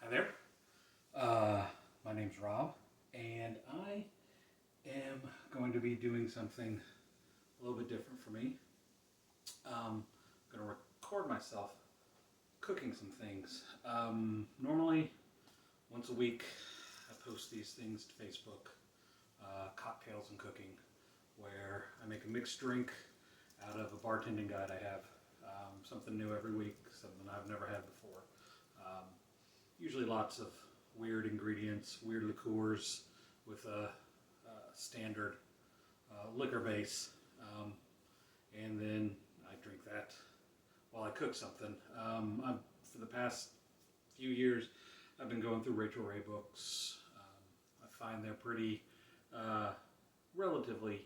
Hi there. My name's Rob, and I am going to be doing something a little bit different for me. I'm going to record myself cooking some things. Normally, once a week, I post these things to Facebook, cocktails and cooking, where I make a mixed drink out of a bartending guide I have. Something new every week, something I've never had before. Usually lots of weird ingredients, weird liqueurs with a standard liquor base, and then I drink that while I cook something. For the past few years, I've been going through Rachel Ray books. I find they're pretty relatively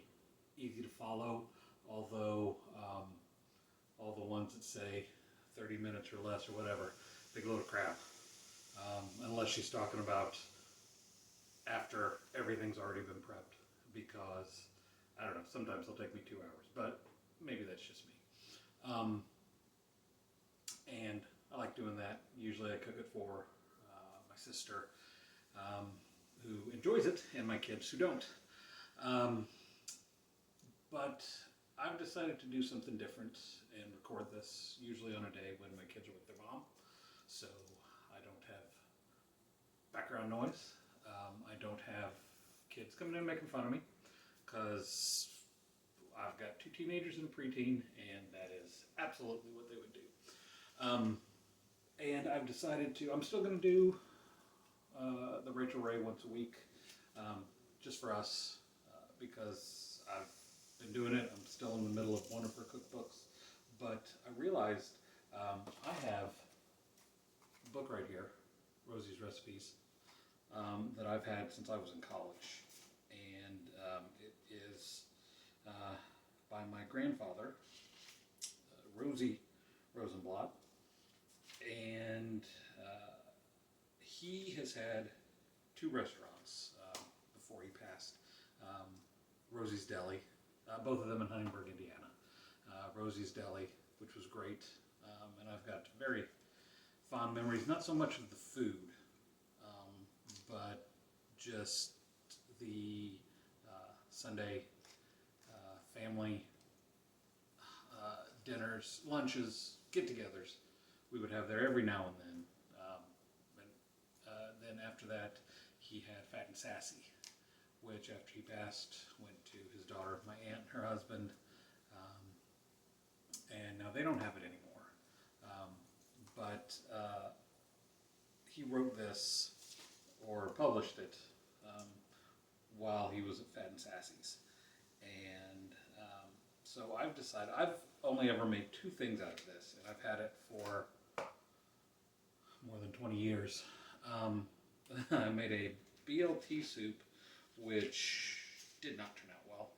easy to follow, although all the ones that say 30 minutes or less or whatever, big load of crap. Unless she's talking about after everything's already been prepped, because, I don't know, sometimes it'll take me 2 hours, but maybe that's just me. And I like doing that. Usually I cook it for my sister, who enjoys it, and my kids who don't. But I've decided to do something different and record this usually on a day when my kids are with their mom, so I don't have background noise. I don't have kids coming in and making fun of me, because I've got 2 teenagers and a preteen, and that is absolutely what they would do. And I've decided to, I'm still going to do the Rachel Ray once a week, just for us, because I've been doing it. I'm still in the middle of one of her cookbooks, but I realized I have a book right here, Rosie's Recipes, that I've had since I was in college, and it is by my grandfather, Rosie Rosenblatt, and he has had 2 restaurants before he passed. Rosie's Deli, both of them in Heinsberg, Indiana. Rosie's Deli, which was great, and I've got very fond memories, not so much of the food, but just the Sunday family dinners, lunches, get-togethers we would have there every now and then. Then after that, he had Fat and Sassy, which after he passed went to his daughter, my aunt, her husband, and now they don't have it anymore. But he wrote this, or published it, while he was at Fat and Sassy's. And so I've decided, I've only ever made 2 things out of this, and I've had it for more than 20 years. I made a BLT soup, which did not turn out well.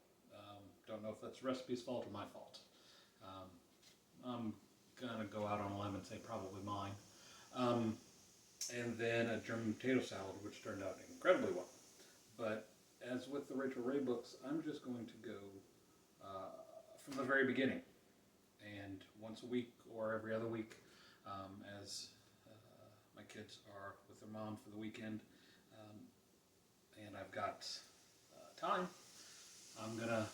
Don't know if that's the recipe's fault or my fault. I'm gonna go out on a limb and say probably mine. And then a German potato salad, which turned out incredibly well. But as with the Rachel Ray books, I'm just going to go from the very beginning, and once a week or every other week, as my kids are with their mom for the weekend, and I've got time, I'm gonna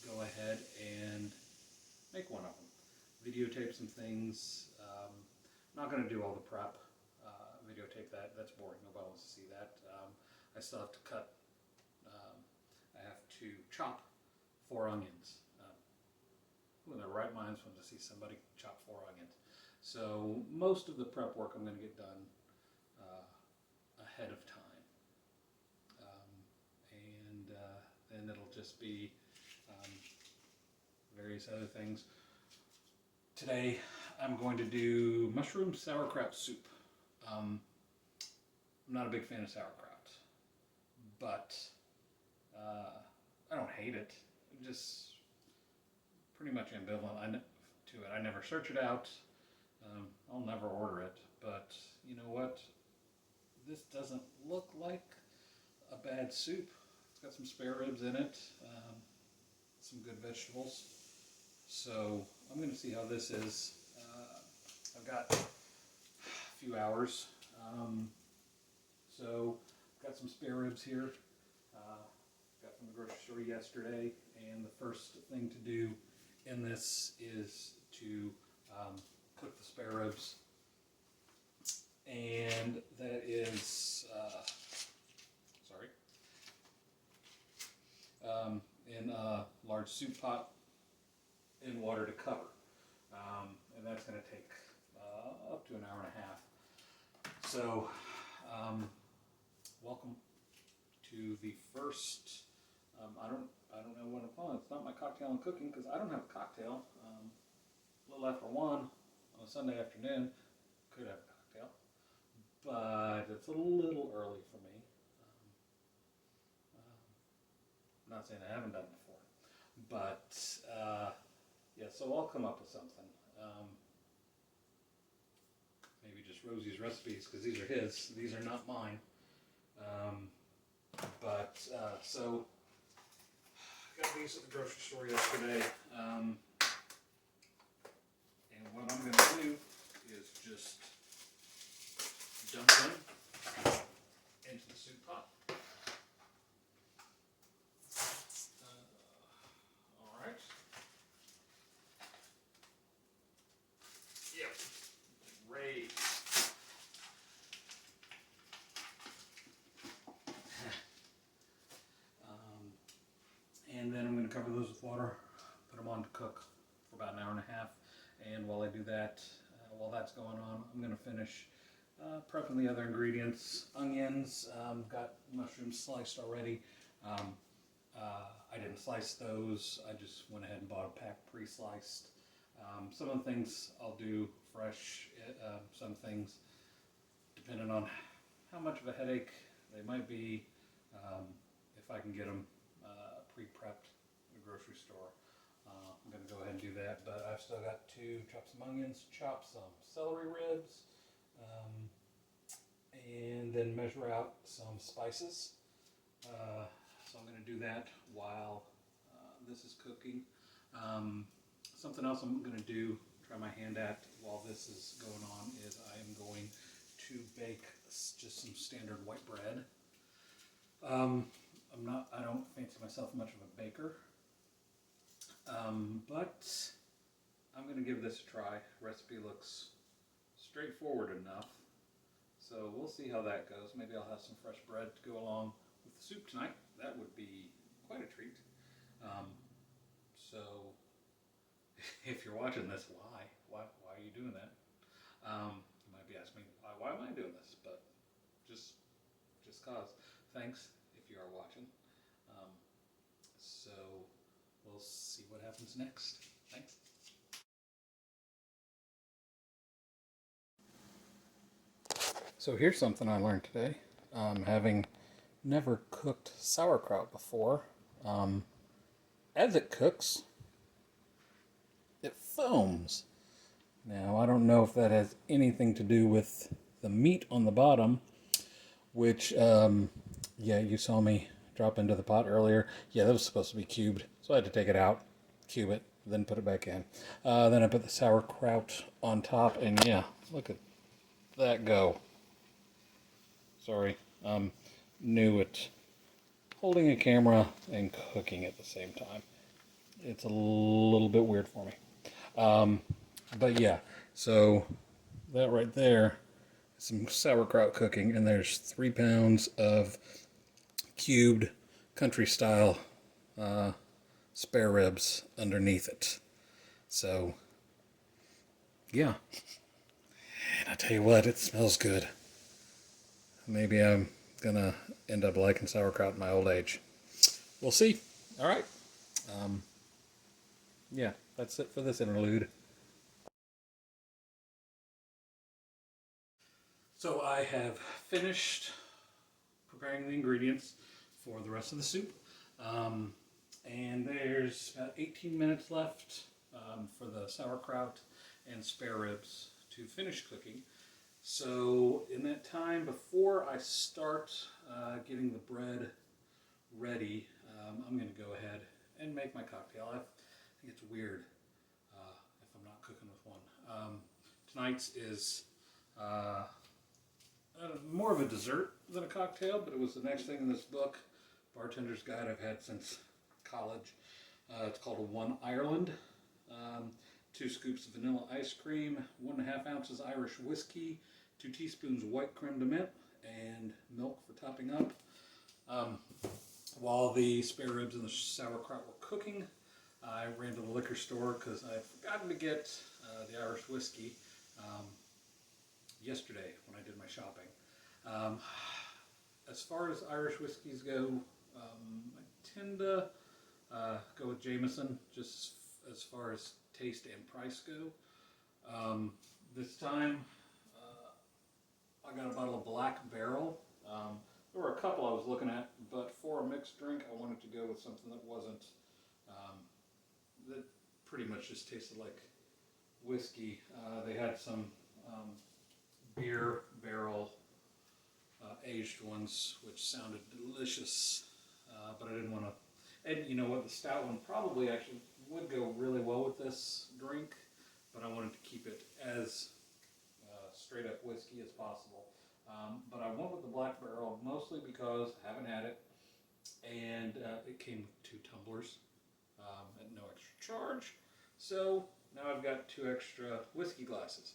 go ahead and make one of them. Videotape some things. I'm not gonna do all the prep. Videotape that. That's boring. Nobody wants to see that. I still have to cut. I have to chop 4 onions. Who in their right minds wants to see somebody chop 4 onions? So most of the prep work I'm going to get done ahead of time, and then it'll just be various other things. Today I'm going to do mushroom sauerkraut soup. I'm not a big fan of sauerkraut, but I don't hate it. I'm just pretty much ambivalent to it. I never search it out. I'll never order it, but you know what? This doesn't look like a bad soup. It's got some spare ribs in it, some good vegetables. So I'm going to see how this is. I've got a few hours. So, got some spare ribs here. Got from the grocery store yesterday, and the first thing to do in this is to cook the spare ribs, and that is in a large soup pot in water to cover, and that's going to take up to an hour and a half. So, welcome to the first. I don't know what I'm calling it. It's not my cocktail and cooking because I don't have a cocktail. A little after 1 on a Sunday afternoon, could have a cocktail, but it's a little early for me. I'm not saying I haven't done it before, but yeah. So I'll come up with something. Maybe just Rosie's recipes because these are his. These are not mine. So I got these at the grocery store yesterday. And what I'm going to do is just dump them into the soup pot. All right. Yep. Great. And then I'm going to cover those with water, put them on to cook for about an hour and a half. And while I do that, while that's going on, I'm going to finish prepping the other ingredients. Onions, got mushrooms sliced already. I didn't slice those. I just went ahead and bought a pack pre-sliced. Some of the things I'll do fresh. Some things, depending on how much of a headache they might be, if I can get them pre-prepped in the grocery store, I'm going to go ahead and do that. But I've still got to chop some onions, chop some celery ribs, and then measure out some spices. So I'm going to do that while this is cooking. Something else I'm going to do, try my hand at while this is going on, is I am going to bake just some standard white bread. I don't fancy myself much of a baker, but I'm going to give this a try. Recipe looks straightforward enough, so we'll see how that goes. Maybe I'll have some fresh bread to go along with the soup tonight. That would be quite a treat. So if you're watching this, why are you doing that? You might be asking me, why am I doing this? But just cause. Thanks if you are watching. So we'll see what happens next. Thanks. So here's something I learned today. Having never cooked sauerkraut before, as it cooks, it foams. Now, I don't know if that has anything to do with the meat on the bottom, which, yeah, you saw me drop into the pot earlier. Yeah, that was supposed to be cubed, so I had to take it out, cube it, then put it back in. Then I put the sauerkraut on top, and yeah, look at that go. Sorry, I'm new at holding a camera and cooking at the same time. It's a little bit weird for me. But yeah, so that right there is some sauerkraut cooking, and there's 3 pounds of cubed country style spare ribs underneath it. So yeah, and I tell you what, it smells good. Maybe I'm gonna end up liking sauerkraut in my old age. We'll see. All right. Yeah, that's it for this interlude. So I have finished preparing the ingredients for the rest of the soup. And there's about 18 minutes left for the sauerkraut and spare ribs to finish cooking. So in that time, before I start getting the bread ready, I'm going to go ahead and make my cocktail. I think it's weird if I'm not cooking with one. Tonight's is more of a dessert than a cocktail, but it was the next thing in this book, Bartender's Guide I've had since college. It's called a One Ireland. 2 scoops of vanilla ice cream, 1.5 ounces Irish whiskey, 2 teaspoons white creme de menthe, and milk for topping up. While the spare ribs and the sauerkraut were cooking, I ran to the liquor store because I had forgotten to get the Irish whiskey yesterday when I did my shopping. As far as Irish whiskeys go, I tend to go with Jameson, just as far as taste and price go. This time, I got a bottle of Black Barrel. There were a couple I was looking at, but for a mixed drink, I wanted to go with something that wasn't, that pretty much just tasted like whiskey. They had some beer barrel aged ones, which sounded delicious, but I didn't want to. And you know what, the stout one probably actually would go really well with this drink, but I wanted to keep it as straight up whiskey as possible. But I went with the Black Barrel mostly because I haven't had it, and it came with 2 tumblers at no extra charge. So now I've got 2 extra whiskey glasses.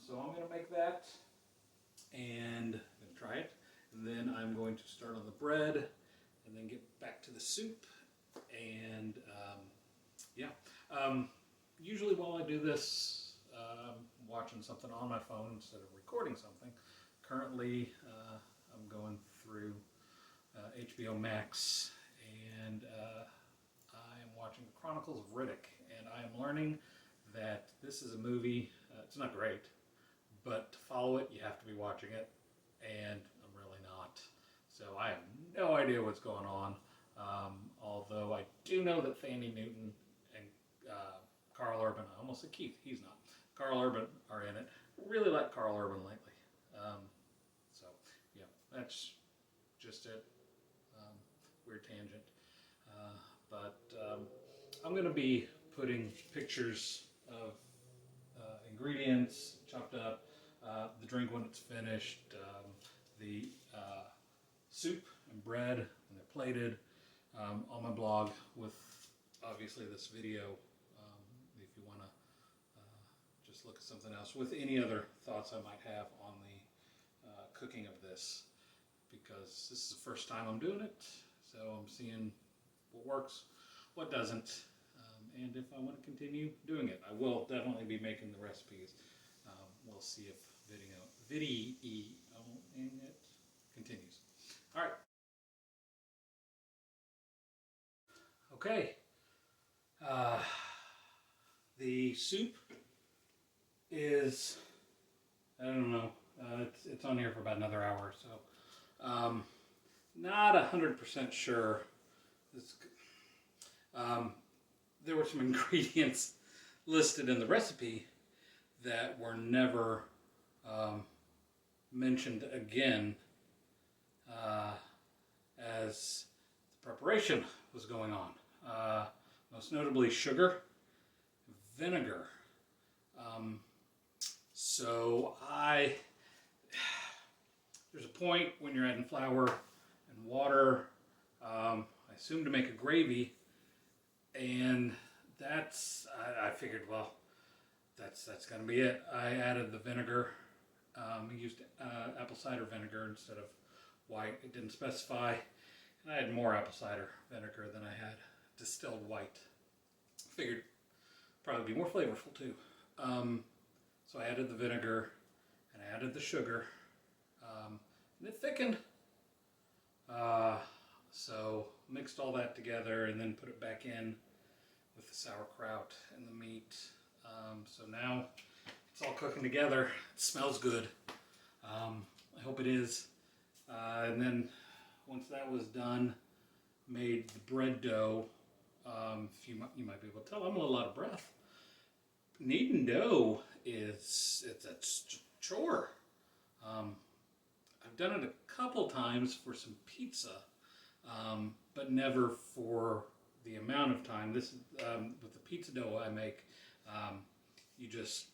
So I'm going to make that and I'm going to try it. And then I'm going to start on the bread and then get back to the soup. And usually while I do this, I'm watching something on my phone instead of recording something. Currently, I'm going through HBO Max, and I am watching The Chronicles of Riddick, and I am learning that this is a movie. It's not great, but to follow it, you have to be watching it, and I'm really not. So I have no idea what's going on, although I do know that Thandie Newton and Carl Urban, I almost said Keith, he's not, Carl Urban are in it. Really like Carl Urban lately. So, yeah, that's just it. Weird tangent. But I'm going to be putting pictures of ingredients chopped up, the drink when it's finished, the soup and bread when they're plated, on my blog with obviously this video. If you want to just look at something else with any other thoughts I might have on the cooking of this, because this is the first time I'm doing it, so I'm seeing what works, what doesn't, and if I want to continue doing it. I will definitely be making the recipes. We'll see if video it continues. All right. Okay. The soup is, I don't know, it's on here for about another hour or so. Not 100% sure. There were some ingredients listed in the recipe that were never mentioned again as the preparation was going on. Most notably sugar, vinegar. There's a point when you're adding flour and water, I assume to make a gravy, and I figured, well, that's going to be it. I added the vinegar. I used apple cider vinegar instead of white. It didn't specify, and I had more apple cider vinegar than I had distilled white. Figured probably be more flavorful too. So I added the vinegar and I added the sugar, and it thickened. So mixed all that together and then put it back in with the sauerkraut and the meat. So now it's all cooking together. It smells good. I hope it is. And then once that was done, made the bread dough. You might be able to tell I'm a little out of breath. Kneading dough it's a chore. I've done it a couple times for some pizza, but never for the amount of time. This with the pizza dough I make, you just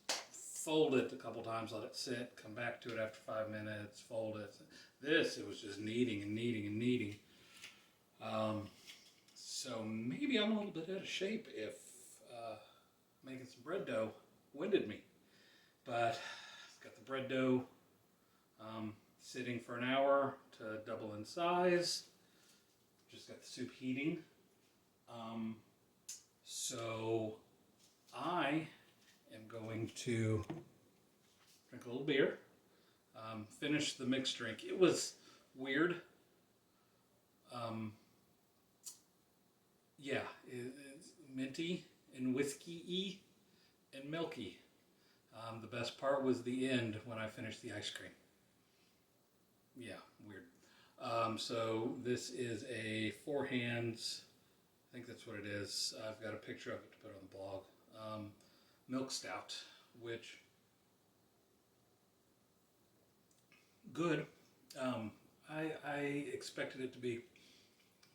fold it a couple times, let it sit, come back to it after 5 minutes, fold it. This, it was just kneading and kneading and kneading. So maybe I'm a little bit out of shape if making some bread dough winded me. But got the bread dough sitting for an hour to double in size. Just got the soup heating. So I am going to drink a little beer, finish the mixed drink. It was weird. Yeah, it's minty and whiskey-y and milky. The best part was the end when I finished the ice cream. Yeah, weird. So this is a Four Hands, I think that's what it is. I've got a picture of it to put on the blog. Milk stout, which, good. I expected it to be,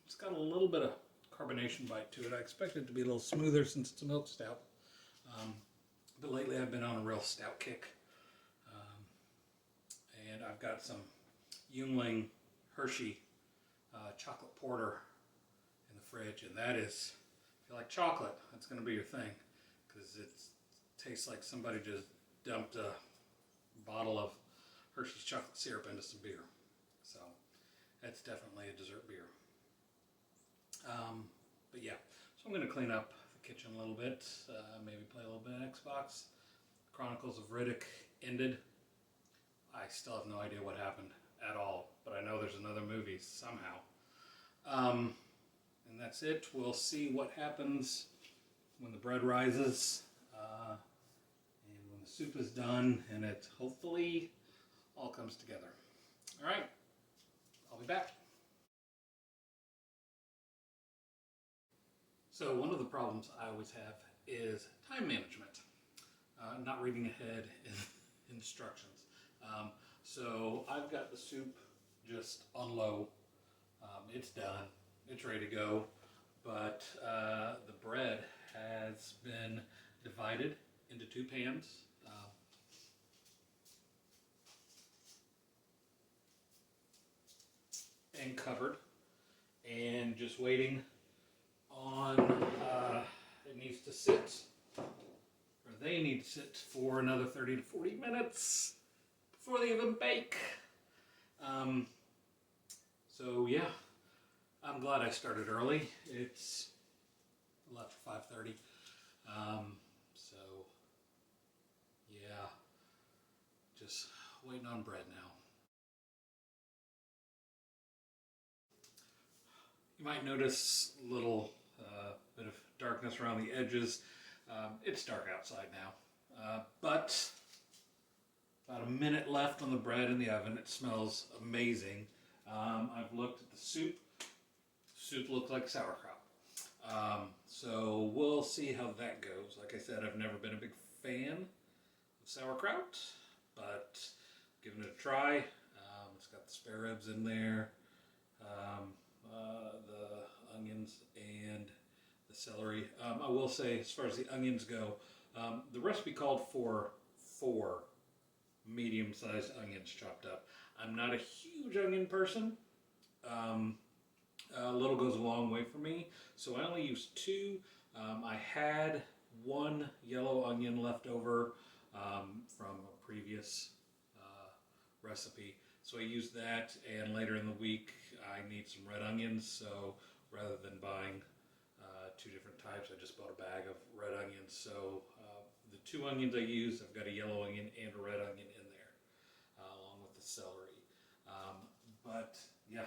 it's got a little bit of carbonation bite to it. I expected it to be a little smoother since it's a milk stout. But lately I've been on a real stout kick. And I've got some Yuengling Hershey chocolate porter in the fridge, and that is, if you like chocolate, that's going to be your thing, because it tastes like somebody just dumped a bottle of Hershey's chocolate syrup into some beer. So that's definitely a dessert beer. But yeah, so I'm going to clean up the kitchen a little bit, maybe play a little bit of Xbox. Chronicles of Riddick ended. I still have no idea what happened at all, but I know there's another movie somehow. And that's it. We'll see what happens when the bread rises, and when the soup is done, and it hopefully all comes together. All right, I'll be back. So one of the problems I always have is time management, not reading ahead in instructions. So I've got the soup just on low. It's done. It's ready to go. But the bread has been divided into 2 pans. And covered. And just waiting on, it needs to sit, or they need to sit for another 30 to 40 minutes before they even bake. So yeah, I'm glad I started early. It's left 5:30. So yeah, just waiting on bread now. You might notice a little bit of darkness around the edges. It's dark outside now, but about a minute left on the bread in the oven. It smells amazing. I've looked at the soup. Soup looks like sauerkraut. So we'll see how that goes. Like I said, I've never been a big fan of sauerkraut, but giving it a try. It's got the spare ribs in there, the onions, and the celery. I will say, as far as the onions go, the recipe called for 4 medium-sized onions chopped up. I'm not a huge onion person. A little goes a long way for me, so I only used 2. I had 1 yellow onion left over from a previous recipe, so I used that, and later in the week I need some red onions, so rather than buying 2 different types, I just bought a bag of red onions. So the 2 onions I used, I've got a yellow onion and a red onion in there, along with the celery. But yeah,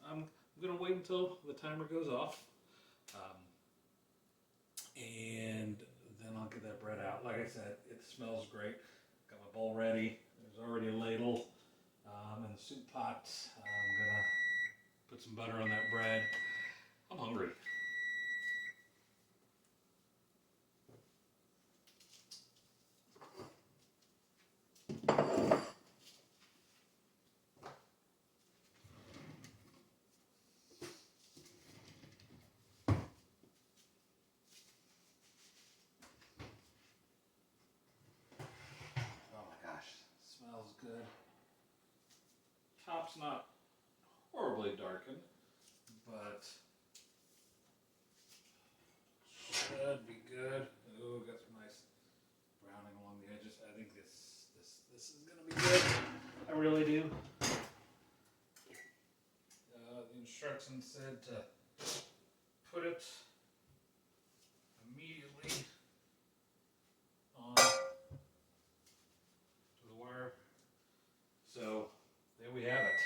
I'm going to wait until the timer goes off, and then I'll get that bread out. Like I said, it smells great. Got my bowl ready. There's already a ladle in the soup pot. I'm going to put some butter on that bread. I'm hungry. top's not horribly darkened, but should be good. Oh, got some nice browning along the edges. I think this is gonna be good. I really do. The instructions said to put it immediately on to the wire. So there we have it.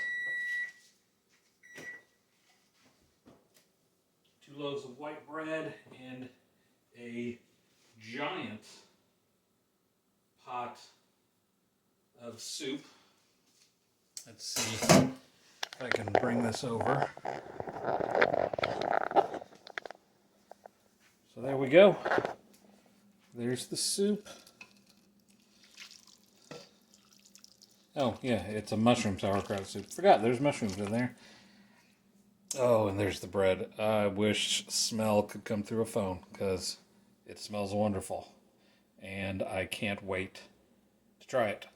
2 loaves of white bread and a giant pot of soup. Let's see if I can bring this over. So there we go. There's the soup. Oh, yeah, it's a mushroom sauerkraut soup. Forgot there's mushrooms in there. Oh, and there's the bread. I wish smell could come through a phone because it smells wonderful. And I can't wait to try it.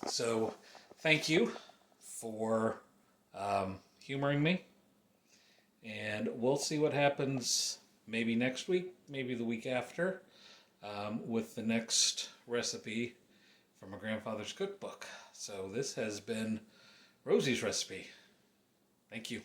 So, thank you for humoring me. And we'll see what happens maybe next week, maybe the week after, with the next recipe from my grandfather's cookbook. So this has been Rosie's recipe. Thank you.